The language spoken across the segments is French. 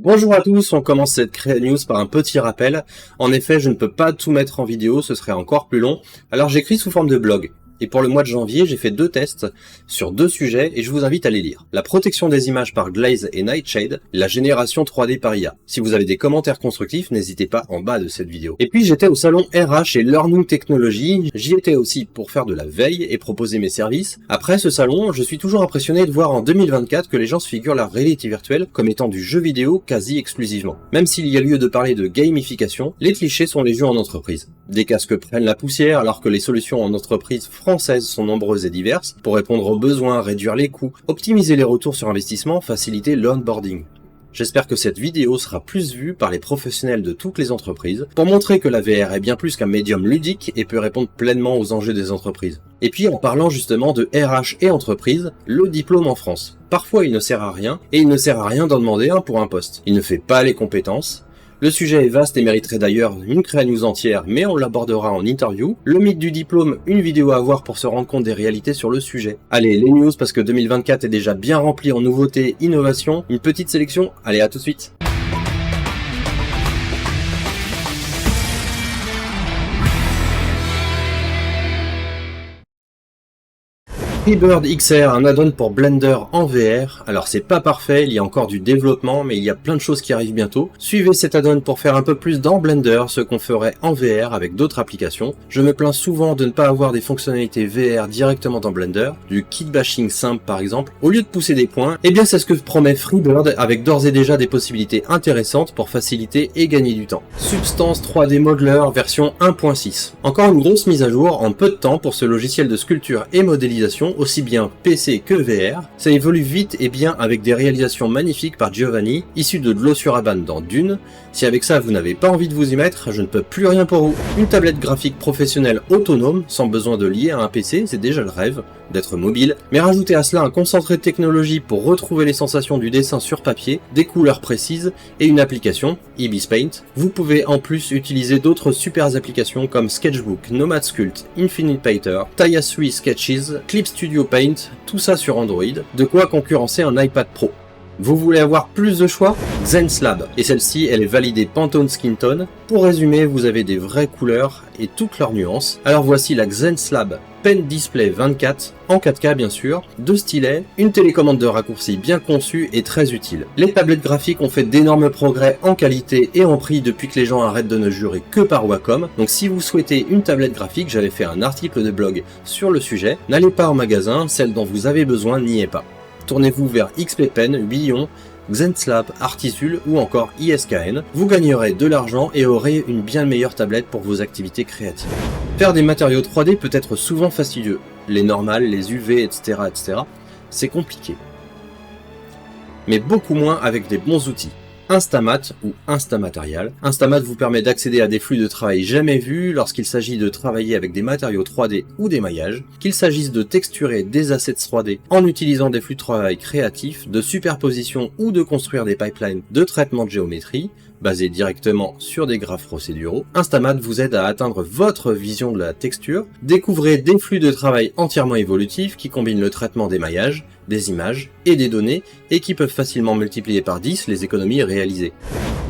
Bonjour à tous, on commence cette Créa News par un petit rappel. En effet, je ne peux pas tout mettre en vidéo, ce serait encore plus long, alors j'écris sous forme de blog. Et pour le mois de janvier, j'ai fait 2 tests sur 2 sujets et je vous invite à les lire. La protection des images par Glaze et Nightshade, la génération 3D par IA. Si vous avez des commentaires constructifs, n'hésitez pas en bas de cette vidéo. Et puis j'étais au salon RH et Learning Technology, j'y étais aussi pour faire de la veille et proposer mes services. Après ce salon, je suis toujours impressionné de voir en 2024 que les gens se figurent la réalité virtuelle comme étant du jeu vidéo quasi exclusivement. Même s'il y a lieu de parler de gamification, les clichés sont légion en entreprise. Des casques prennent la poussière alors que les solutions en entreprise françaises sont nombreuses et diverses pour répondre aux besoins, réduire les coûts, optimiser les retours sur investissement, faciliter l'onboarding. J'espère que cette vidéo sera plus vue par les professionnels de toutes les entreprises pour montrer que la VR est bien plus qu'un médium ludique et peut répondre pleinement aux enjeux des entreprises. Et puis en parlant justement de RH et entreprise, le diplôme en France. Parfois il ne sert à rien et il ne sert à rien d'en demander un pour un poste. Il ne fait pas les compétences. Le sujet est vaste et mériterait d'ailleurs une Créa News entière, mais on l'abordera en interview. Le mythe du diplôme, une vidéo à voir pour se rendre compte des réalités sur le sujet. Allez, les news parce que 2024 est déjà bien rempli en nouveautés, innovations. Une petite sélection, allez à tout de suite. Freebird XR, un add-on pour Blender en VR. Alors c'est pas parfait, il y a encore du développement, mais il y a plein de choses qui arrivent bientôt. Suivez cet add-on pour faire un peu plus dans Blender, ce qu'on ferait en VR avec d'autres applications. Je me plains souvent de ne pas avoir des fonctionnalités VR directement dans Blender, du kit bashing simple par exemple. Au lieu de pousser des points, eh bien c'est ce que promet Freebird avec d'ores et déjà des possibilités intéressantes pour faciliter et gagner du temps. Substance 3D Modeler version 1.6. Encore une grosse mise à jour en peu de temps pour ce logiciel de sculpture et modélisation aussi bien PC que VR. Ça évolue vite et bien avec des réalisations magnifiques par Giovanni, issues de l'eau sur Abane dans Dune. Si avec ça vous n'avez pas envie de vous y mettre, je ne peux plus rien pour vous. Une tablette graphique professionnelle autonome, sans besoin de lier à un PC, c'est déjà le rêve, d'être mobile. Mais rajoutez à cela un concentré de technologie pour retrouver les sensations du dessin sur papier, des couleurs précises et une application, Ibis Paint. Vous pouvez en plus utiliser d'autres super applications comme Sketchbook, Nomad Sculpt, Infinite Painter, Taya 3 Sketches, Clip Studio Paint, tout ça sur Android, de quoi concurrencer un iPad Pro. Vous voulez avoir plus de choix? Zenslab, et celle-ci elle est validée Pantone Skin Tone. Pour résumer, vous avez des vraies couleurs et toutes leurs nuances. Alors voici la Zenslab Pen Display 24, en 4K bien sûr, 2 stylets, une télécommande de raccourci bien conçue et très utile. Les tablettes graphiques ont fait d'énormes progrès en qualité et en prix depuis que les gens arrêtent de ne jurer que par Wacom. Donc si vous souhaitez une tablette graphique, j'avais fait un article de blog sur le sujet, n'allez pas en magasin, celle dont vous avez besoin n'y est pas. Tournez-vous vers XP Pen, Billon, Zenslab, Artisul ou encore ISKN. Vous gagnerez de l'argent et aurez une bien meilleure tablette pour vos activités créatives. Faire des matériaux 3D peut être souvent fastidieux. Les normales, les UV, etc., c'est compliqué. Mais beaucoup moins avec des bons outils. Instamat ou Instamaterial. Instamat vous permet d'accéder à des flux de travail jamais vus lorsqu'il s'agit de travailler avec des matériaux 3D ou des maillages, qu'il s'agisse de texturer des assets 3D en utilisant des flux de travail créatifs, de superposition ou de construire des pipelines de traitement de géométrie, basés directement sur des graphes procéduraux. Instamat vous aide à atteindre votre vision de la texture. Découvrez des flux de travail entièrement évolutifs qui combinent le traitement des maillages, des images et des données et qui peuvent facilement multiplier par 10 les économies réalisées.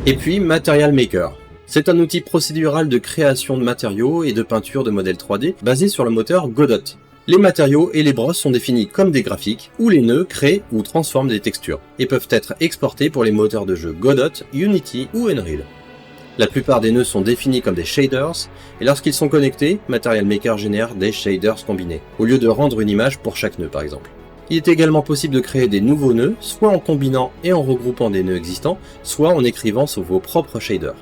Et puis Material Maker. C'est un outil procédural de création de matériaux et de peinture de modèles 3D basé sur le moteur Godot. Les matériaux et les brosses sont définis comme des graphiques, où les nœuds créent ou transforment des textures, et peuvent être exportés pour les moteurs de jeu Godot, Unity ou Unreal. La plupart des nœuds sont définis comme des shaders, et lorsqu'ils sont connectés, Material Maker génère des shaders combinés, au lieu de rendre une image pour chaque nœud par exemple. Il est également possible de créer des nouveaux nœuds, soit en combinant et en regroupant des nœuds existants, soit en écrivant sur vos propres shaders.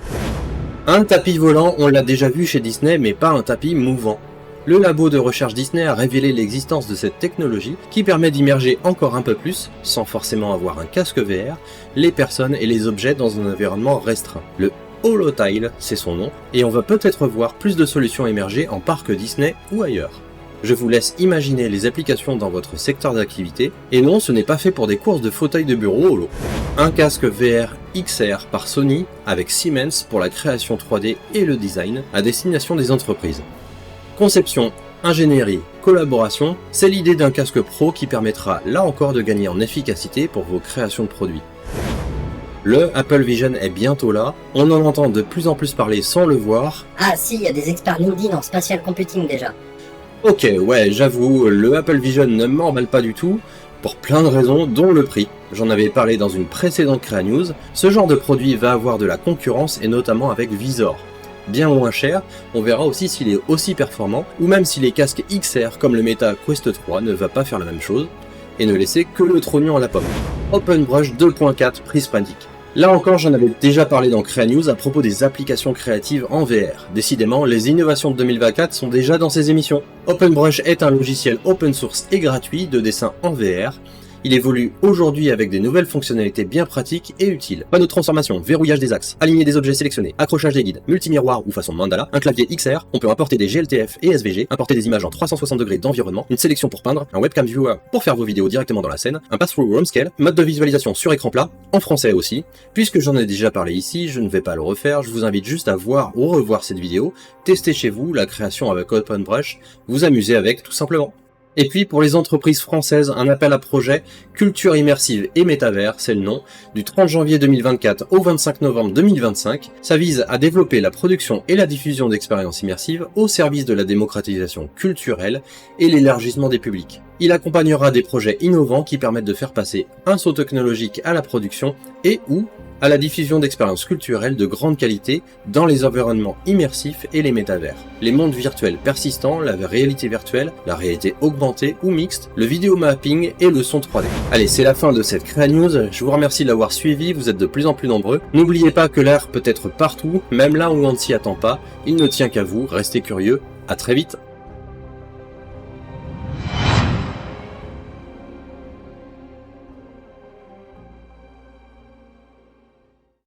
Un tapis volant, on l'a déjà vu chez Disney, mais pas un tapis mouvant. Le labo de recherche Disney a révélé l'existence de cette technologie qui permet d'immerger encore un peu plus, sans forcément avoir un casque VR, les personnes et les objets dans un environnement restreint. Le Holotile, c'est son nom, et on va peut-être voir plus de solutions émerger en parc Disney ou ailleurs. Je vous laisse imaginer les applications dans votre secteur d'activité, et non, ce n'est pas fait pour des courses de fauteuils de bureau holo. Un casque VR XR par Sony avec Siemens pour la création 3D et le design à destination des entreprises. Conception, ingénierie, collaboration, c'est l'idée d'un casque pro qui permettra là encore de gagner en efficacité pour vos créations de produits. Le Apple Vision est bientôt là, on en entend de plus en plus parler sans le voir. Ah si, il y a des experts LinkedIn en spatial computing déjà. Ok, ouais, j'avoue, le Apple Vision ne m'emballe pas du tout, pour plein de raisons, dont le prix. J'en avais parlé dans une précédente Créa News, ce genre de produit va avoir de la concurrence et notamment avec Visor. Bien moins cher, on verra aussi s'il est aussi performant, ou même si les casques XR comme le Meta Quest 3 ne va pas faire la même chose, et ne laisser que le trognon à la pomme. OpenBrush 2.4 Prismatic. Là encore, j'en avais déjà parlé dans Créa News à propos des applications créatives en VR. Décidément, les innovations de 2024 sont déjà dans ces émissions. OpenBrush est un logiciel open source et gratuit de dessin en VR. Il évolue aujourd'hui avec des nouvelles fonctionnalités bien pratiques et utiles. Panneau de transformation, verrouillage des axes, aligner des objets sélectionnés, accrochage des guides, multimiroir ou façon mandala, un clavier XR, on peut importer des GLTF et SVG, importer des images en 360 degrés d'environnement, une sélection pour peindre, un webcam viewer pour faire vos vidéos directement dans la scène, un pass-through room scale, mode de visualisation sur écran plat, en français aussi. Puisque j'en ai déjà parlé ici, je ne vais pas le refaire, je vous invite juste à voir ou revoir cette vidéo, tester chez vous la création avec OpenBrush, vous amuser avec tout simplement. Et puis pour les entreprises françaises, un appel à projet Culture immersive et métavers, c'est le nom, du 30 janvier 2024 au 25 novembre 2025. Ça vise à développer la production et la diffusion d'expériences immersives au service de la démocratisation culturelle et l'élargissement des publics. Il accompagnera des projets innovants qui permettent de faire passer un saut technologique à la production et ou à la diffusion d'expériences culturelles de grande qualité dans les environnements immersifs et les métavers. Les mondes virtuels persistants, la réalité virtuelle, la réalité augmentée ou mixte, le vidéo mapping et le son 3D. Allez, c'est la fin de cette Créa News, je vous remercie de l'avoir suivi, vous êtes de plus en plus nombreux. N'oubliez pas que l'air peut être partout, même là où on ne s'y attend pas, il ne tient qu'à vous, restez curieux, à très vite.